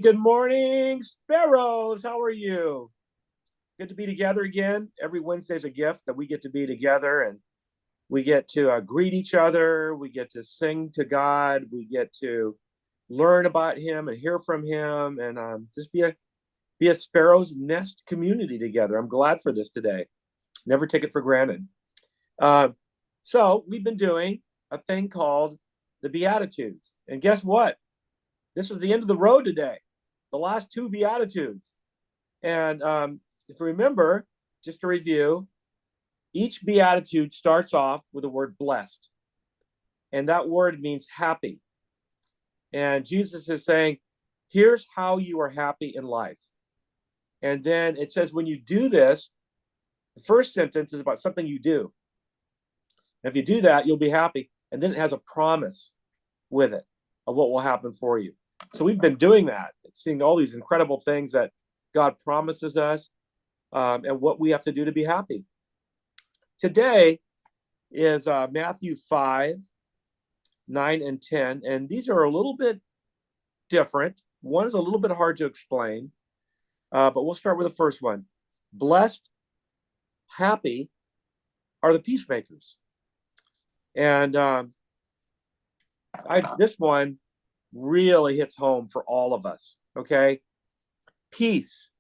Good morning, Sparrows. How are you? Good to be together again. Every Wednesday is a gift that we get to be together and we get to greet each other. We get to sing to God. We get to learn about Him and hear from Him, and just be a Sparrows Nest community together. I'm glad for this today. Never take it for granted. Uh, so we've been doing a thing called the Beatitudes, and guess what? This was the end of the road today. The last two Beatitudes. And if you remember, just to review, each Beatitude starts off with the word blessed. And that word means happy. And Jesus is saying, here's how you are happy in life. And then it says, when you do this, the first sentence is about something you do. And if you do that, you'll be happy. And then it has a promise with it of what will happen for you. So we've been doing that, seeing all these incredible things that God promises us, and what we have to do to be happy. Today is Matthew 5, 9, and 10, and these are a little bit different. One is a little bit hard to explain, but we'll start with the first one. Blessed, happy are the peacemakers. And this one really hits home for all of us, okay? Peace.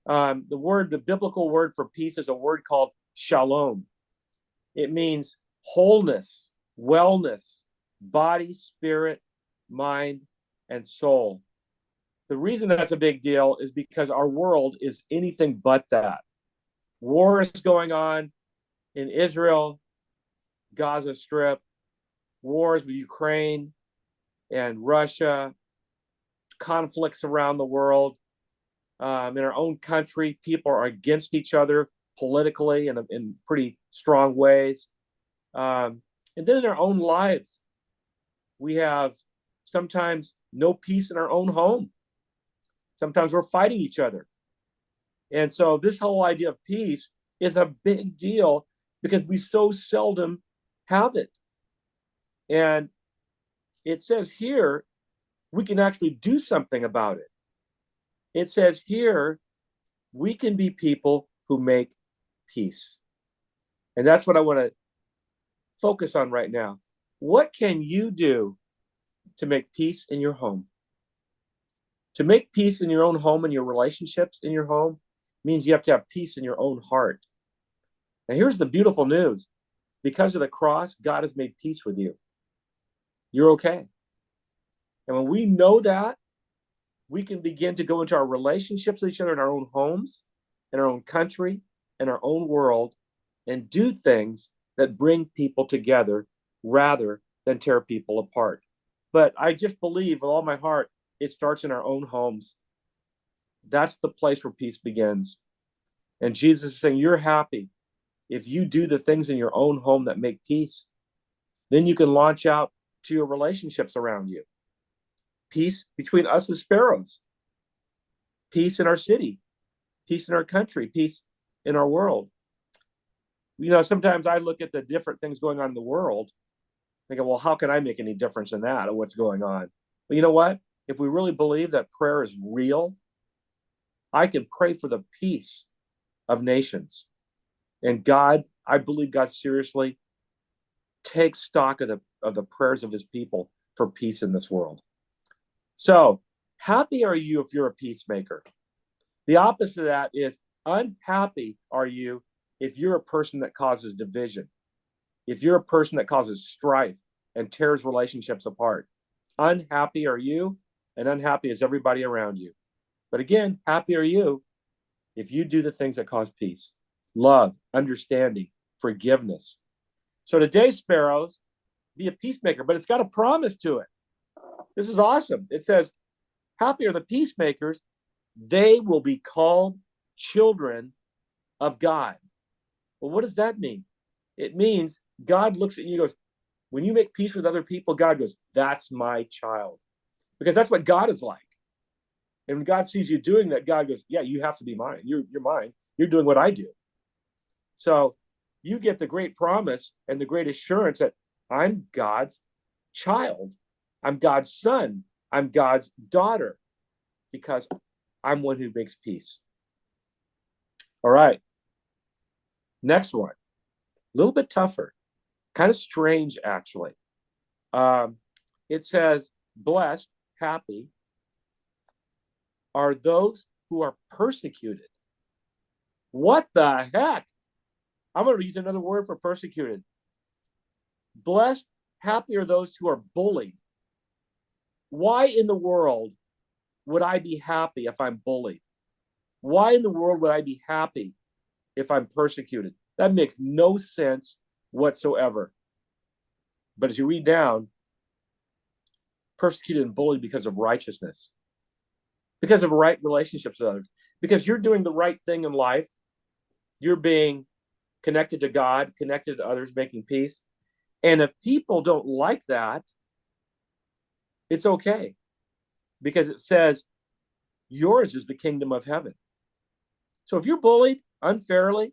The biblical word for peace is a word called shalom. It means wholeness, wellness, body, spirit, mind, and soul. The reason that's a big deal is because our world is anything but that. War is going on in Israel, Gaza Strip, wars with Ukraine and Russia, conflicts around the world. In our own country, people are against each other politically in pretty strong ways. And then in our own lives, we have sometimes no peace in our own home. Sometimes we're fighting each other. And so this whole idea of peace is a big deal because we so seldom have it. And it says here, we can actually do something about it. It says here, we can be people who make peace. And that's what I want to focus on right now. What can you do to make peace in your home? To make peace in your own home and your relationships in your home means you have to have peace in your own heart. And here's the beautiful news. Because of the cross, God has made peace with you. You're okay. And when we know that, we can begin to go into our relationships with each other in our own homes, in our own country, in our own world, and do things that bring people together rather than tear people apart. But I just believe with all my heart, it starts in our own homes. That's the place where peace begins. And Jesus is saying, you're happy if you do the things in your own home that make peace. Then you can launch out to your relationships around you. Peace between us, the sparrows. Peace in our city. Peace in our country. Peace in our world. You know, sometimes I look at the different things going on in the world, thinking, well, how can I make any difference in that or what's going on? But you know what? If we really believe that prayer is real, I can pray for the peace of nations. And God, I believe God seriously takes stock of the prayers of his people for peace in this world. So, happy are you if you're a peacemaker? The opposite of that is unhappy are you if you're a person that causes division, if you're a person that causes strife and tears relationships apart. Unhappy are you, and unhappy is everybody around you. But again, happy are you if you do the things that cause peace, love, understanding, forgiveness. So today, sparrows, be a peacemaker, but it's got a promise to it. This is awesome. It says, happy are the peacemakers. They will be called children of God. Well, what does that mean? It means God looks at you and goes, when you make peace with other people, God goes, that's my child. Because that's what God is like. And when God sees you doing that, God goes, yeah, you have to be mine. You're mine. You're doing what I do. So you get the great promise and the great assurance that I'm God's child. I'm God's son. I'm God's daughter. because I'm one who makes peace. All right. Next one. A little bit tougher. Kind of strange, actually. It says, blessed, happy, are those who are persecuted. What the heck? I'm going to use another word for persecuted. Blessed, happy are those who are bullied. Why in the world would I be happy if I'm bullied? Why in the world would I be happy if I'm persecuted? That makes no sense whatsoever. But as you read down, persecuted and bullied because of righteousness, because of right relationships with others, because you're doing the right thing in life, you're being connected to God, connected to others, making peace. And if people don't like that, it's okay, because it says yours is the kingdom of heaven. So if you're bullied unfairly,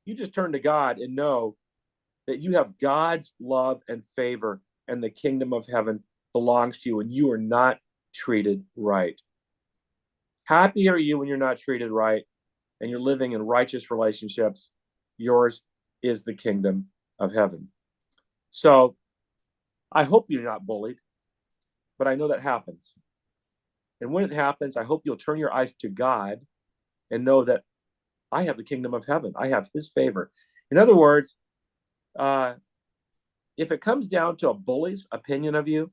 you just turn to God and know that you have God's love and favor, and the kingdom of heaven belongs to you, and you are not treated right. Happy are you when you're not treated right and you're living in righteous relationships. Yours is the kingdom of heaven. So I hope you're not bullied, but I know that happens. And when it happens, I hope you'll turn your eyes to God and know that I have the kingdom of heaven. I have his favor. In other words, if it comes down to a bully's opinion of you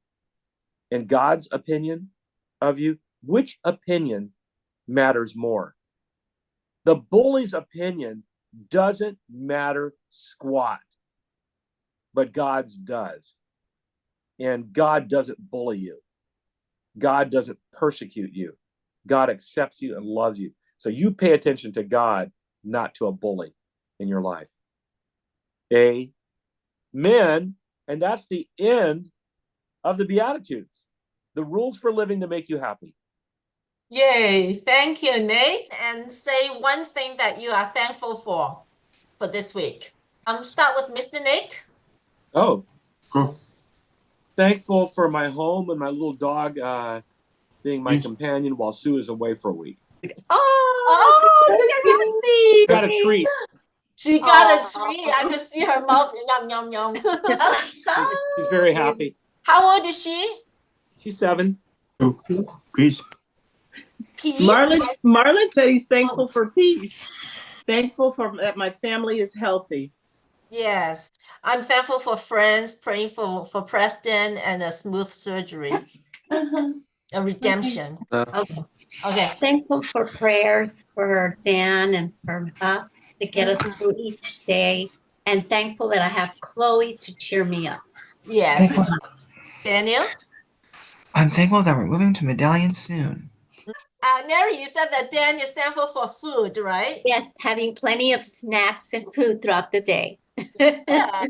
and God's opinion of you, which opinion matters more? The bully's opinion doesn't matter squat, but God's does. And God doesn't bully you. God doesn't persecute you. God accepts you and loves you. So you pay attention to God, not to a bully in your life. Amen. And that's the end of the Beatitudes, the rules for living to make you happy. Yay. Thank you, Nate. And say one thing that you are thankful for this week. Start with Mr. Nick. Oh, thankful for my home and my little dog being my companion while Sue is away for a week. Oh, Got a treat. She got a treat. I could see her mouth. Yum, yum, yum. She's very happy. How old is she? She's 7. Peace. Peace? Marlon said he's thankful for peace. Thankful for that my family is healthy. Yes. I'm thankful for friends, praying for Preston and a smooth surgery. A redemption. Okay. Thankful for prayers for Dan and for us to get us through each day. And thankful that I have Chloe to cheer me up. Yes. Daniel? I'm thankful that we're moving to Medallion soon. Neri, you said that Dan is thankful for food, right? Yes, having plenty of snacks and food throughout the day. Yeah.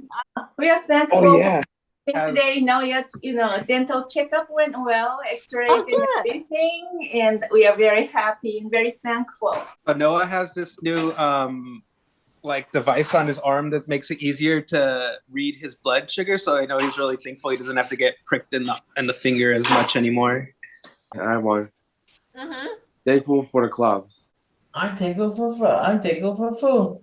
We are thankful. Oh, yeah. Today, yes, dental checkup went well, x-rays Oh, and everything, and we are very happy and very thankful. Noah has this new device on his arm that makes it easier to read his blood sugar. So I know he's really thankful he doesn't have to get pricked in the finger as much anymore. I have one. Mm-hmm. Thankful for the clubs. I'm thankful for food.